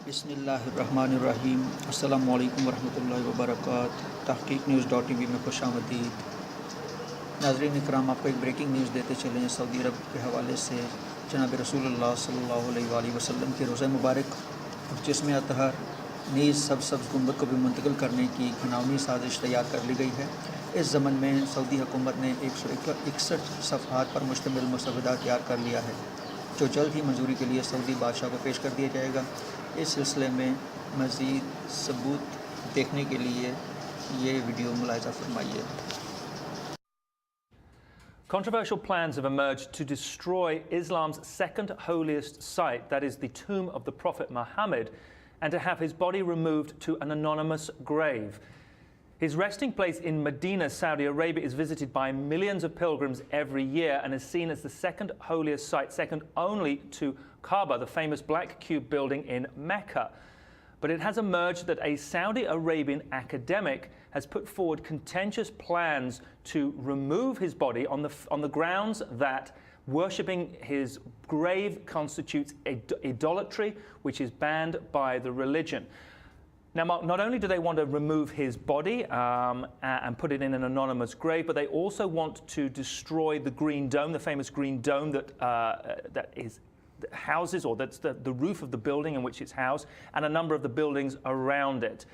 बिस्मिल्लाहिर्रहमानिर्रहीम। अस्सलामु अलैकुम वरहमतुल्लाहि वबरकातुहू। तहक़ीक़ न्यूज़.tv में खुशामदीद। नाज़रीन इकराम, आपको एक ब्रेकिंग न्यूज़ देते चलें सऊदी अरब के हवाले से। जनाब रसूलुल्लाह सल्लल्लाहु अलैहि वसल्लम के रोज़ा मुबारक और जिस्म अतहर नीज़ सब्ज़ गुंबद को भी मुंतकिल करने की घिनौनी साजिश तैयार कर ली गई है। इस ज़मन में सऊदी हुकूमत ने 161 सफ़हात पर मुश्तमिल मुसवदा तैयार कर लिया है, जो जल्द ही मंजूरी के लिए सऊदी बादशाह को पेश कर दिया जाएगा। इस सिलसिले में मज़ीद सबूत देखने के लिए ये वीडियो मुलाहिज़ा फरमाइए। Controversial plans have emerged to destroy Islam's second holiest site, that is the tomb of the Prophet Muhammad, and to have his body removed to an anonymous grave. His resting place in Medina, Saudi Arabia, is visited by millions of pilgrims every year and is seen as the second holiest site, second only to Kaaba, the famous black cube building in Mecca. But it has emerged that a Saudi Arabian academic has put forward contentious plans to remove his body on the grounds that worshipping his grave constitutes idolatry, which is banned by the religion. Now, Mark, not only do they want to remove his body and put it in an anonymous grave, but they also want to destroy the Green Dome, the famous Green Dome that houses, or that's the roof of the building in which it's housed, and a number of the buildings around it.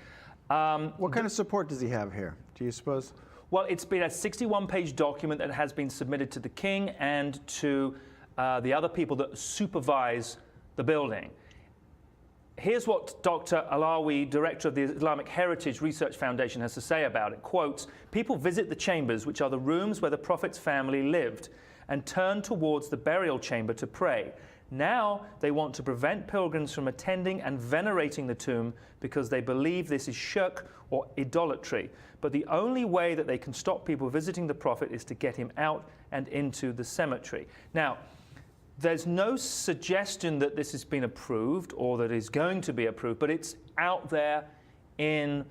What kind of support does he have here, do you suppose? Well, it's been a 61-page document that has been submitted to the king and to the other people that supervise the building. Here's what Dr. Alawi, director of the Islamic Heritage Research Foundation, has to say about it. Quotes, "People visit the chambers, which are the rooms where the Prophet's family lived, and turn towards the burial chamber to pray. Now they want to prevent pilgrims from attending and venerating the tomb because they believe this is shirk or idolatry. But the only way that they can stop people visiting the Prophet is to get him out and into the cemetery." Now, there's no suggestion that this has been approved or that is going to be approved, but it's out there in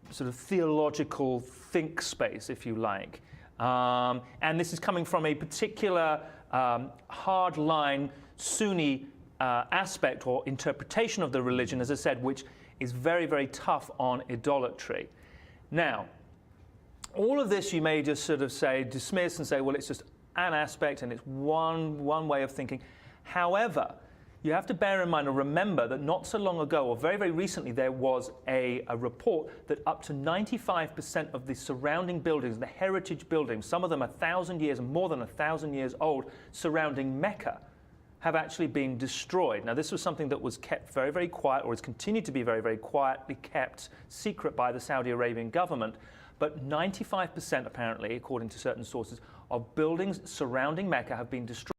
sort of theological think space, if you like. And this is coming from a particular hardline Sunni aspect or interpretation of the religion, as I said, which is very, very tough on idolatry. Now, all of this you may just sort of say, dismiss and say, well, it's just an aspect and it's one way of thinking. However, you have to bear in mind or remember that not so long ago, or very, very recently, there was a report that up to 95% of the surrounding buildings, the heritage buildings, some of them 1,000 years and more than 1,000 years old, surrounding Mecca, have actually been destroyed. Now, this was something that was kept very, very quiet, or has continued to be very, very quietly kept secret by the Saudi Arabian government. But 95%, apparently, according to certain sources, of buildings surrounding Mecca have been destroyed.